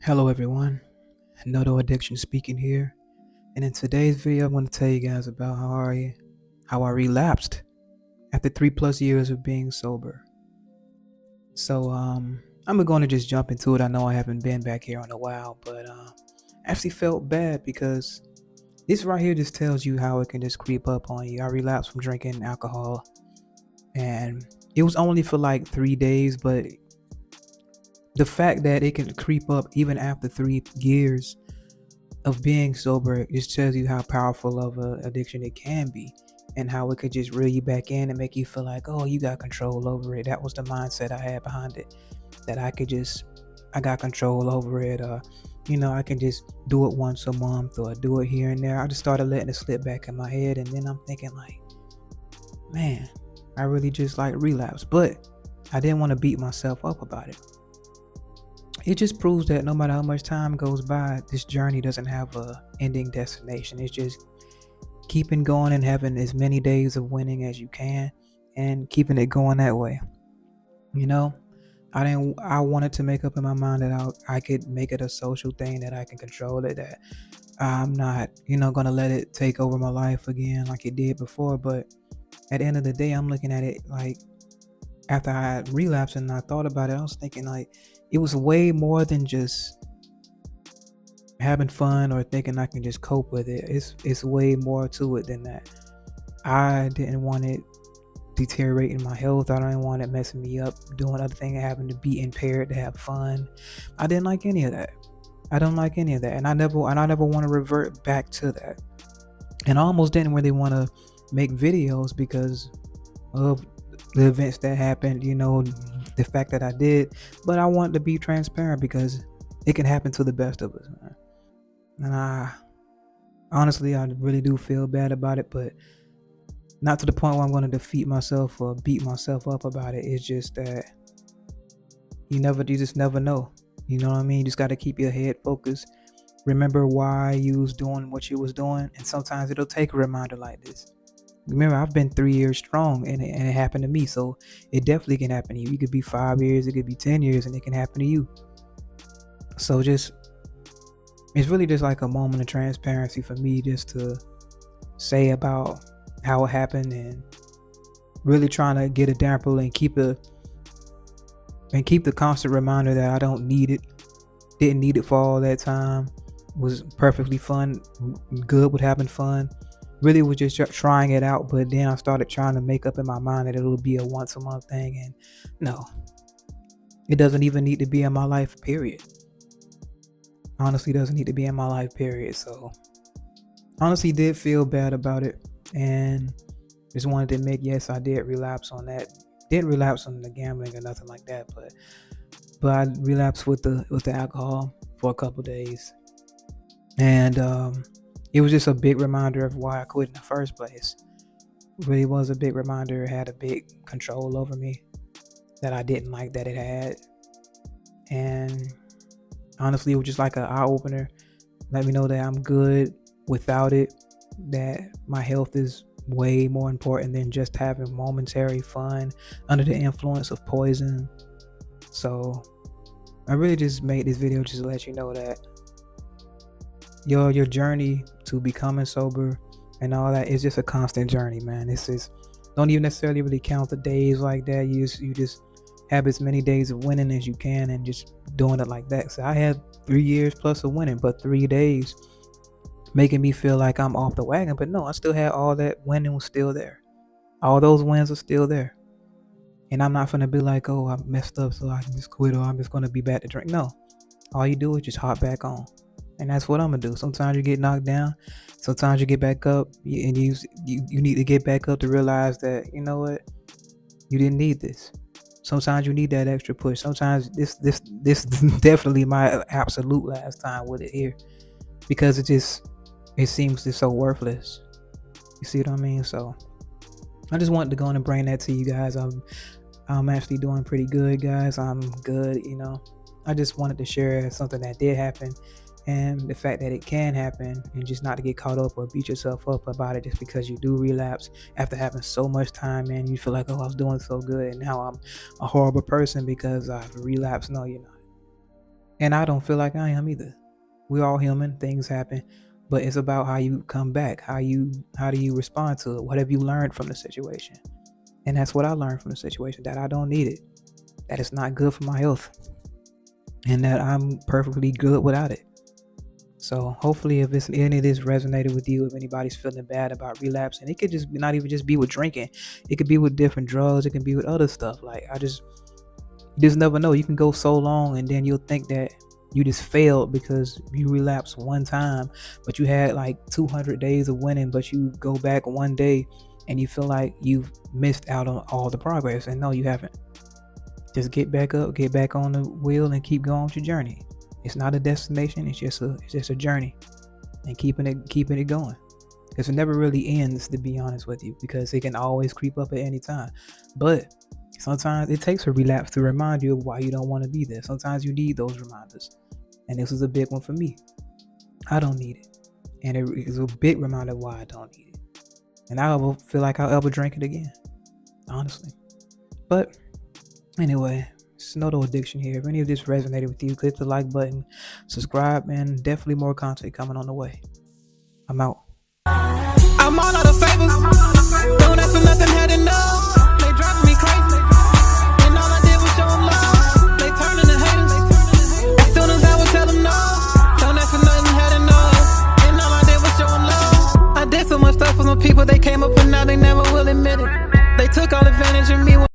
Hello everyone, Noto Addiction speaking here, and in today's video I'm going to tell you guys about how I relapsed after 3+ years of being sober. So I'm going to just jump into it. I know I haven't been back here in a while, but I actually felt bad because this right here just tells you how it can just creep up on you. I relapsed from drinking alcohol, and it was only for like 3 days, but the fact that it can creep up even after 3 years of being sober just tells you how powerful of an addiction it can be, and how it could just reel you back in and make you feel like, oh, you got control over it. That was the mindset I had behind it, that I got control over it. I can just do it once a month or do it here and there. I just started letting it slip back in my head, and then I'm thinking like, man, I really just like relapse. But I didn't want to beat myself up about it. It just proves that no matter how much time goes by, this journey doesn't have a ending destination. It's just keeping going and having as many days of winning as you can, and keeping it going that way. You know, I wanted to make up in my mind that I could make it a social thing, that I can control it, that I'm not, gonna let it take over my life again like it did before. But at the end of the day, I'm looking at it like, after I relapsed and I thought about it, I was thinking like, it was way more than just having fun or thinking I can just cope with it. It's way more to it than that. I didn't want it deteriorating my health. I didn't want it messing me up, doing other things, having to be impaired to have fun. I didn't like any of that. I don't like any of that, and I never want to revert back to that. And I almost didn't really want to make videos because of the events that happened, the fact that I did. But I want to be transparent because it can happen to the best of us, man. And honestly, I really do feel bad about it, but not to the point where I'm going to defeat myself or beat myself up about it. It's just that you just never know. You know what I mean? You just got to keep your head focused. Remember why you was doing what you was doing, and sometimes it'll take a reminder like this. Remember, I've been 3 years strong, and it happened to me, so it definitely can happen to you. It could be 5 years, it could be 10 years, and it can happen to you. So it's really just like a moment of transparency for me, just to say about how it happened, and really trying to get a damper and keep the constant reminder that I don't need it, didn't need it for all that time, was perfectly fun, good with having fun, really was just trying it out. But then I started trying to make up in my mind that it'll be a once a month thing, and no, it doesn't even need to be in my life, period. Honestly, doesn't need to be in my life, period. So honestly did feel bad about it, and just wanted to admit, yes, I did relapse on that. Didn't relapse on the gambling or nothing like that, but I relapsed with the alcohol for a couple days, and it was just a big reminder of why I quit in the first place. It really was a big reminder. It had a big control over me that I didn't like that it had, and honestly, it was just like an eye opener. Let me know that I'm good without it, that my health is way more important than just having momentary fun under the influence of poison. So I really just made this video just to let you know that your journey to becoming sober and all that is just a constant journey, man. It's just, don't even necessarily really count the days like that. You just have as many days of winning as you can, and just doing it like that. So I had 3 years plus of winning, but 3 days making me feel like I'm off the wagon. But no, I still had all that winning was still there. All those wins are still there. And I'm not gonna be like, oh, I messed up so I can just quit, or I'm just gonna be back to drink. No. All you do is just hop back on. And that's what I'm gonna do. Sometimes you get knocked down, sometimes you get back up, and you need to get back up to realize that, you know what, you didn't need this. Sometimes you need that extra push. Sometimes this definitely my absolute last time with it here, because it seems just so worthless. You see what I mean? So I just wanted to go on and bring that to you guys. I'm actually doing pretty good, guys. I'm good. I just wanted to share something that did happen, and the fact that it can happen, and just not to get caught up or beat yourself up about it just because you do relapse after having so much time, and you feel like, oh, I was doing so good and now I'm a horrible person because I've relapsed. No, you're not. And I don't feel like I am either. We're all human, things happen, but it's about how you come back, how do you respond to it? What have you learned from the situation? And that's what I learned from the situation, that I don't need it, that it's not good for my health, and that I'm perfectly good without it. So hopefully, if it's any of this resonated with you, if anybody's feeling bad about relapse, and it could just not even just be with drinking, it could be with different drugs, it can be with other stuff. Like you just never know. You can go so long, and then you'll think that you just failed because you relapsed one time, but you had like 200 days of winning, but you go back one day and you feel like you've missed out on all the progress. And no, you haven't. Just get back up, get back on the wheel, and keep going with your journey. It's not a destination, it's just a journey, and keeping it going. Because it never really ends, to be honest with you, because it can always creep up at any time. But sometimes it takes a relapse to remind you of why you don't want to be there. Sometimes you need those reminders. And this is a big one for me. I don't need it. And it is a big reminder why I don't need it. And I don't feel like I'll ever drink it again, honestly. But anyway, it's no addiction here. If any of this resonated with you, click the like button, subscribe, and definitely more content coming on the way. I'm out. I'm all out of favors. Don't ask for nothing, had enough.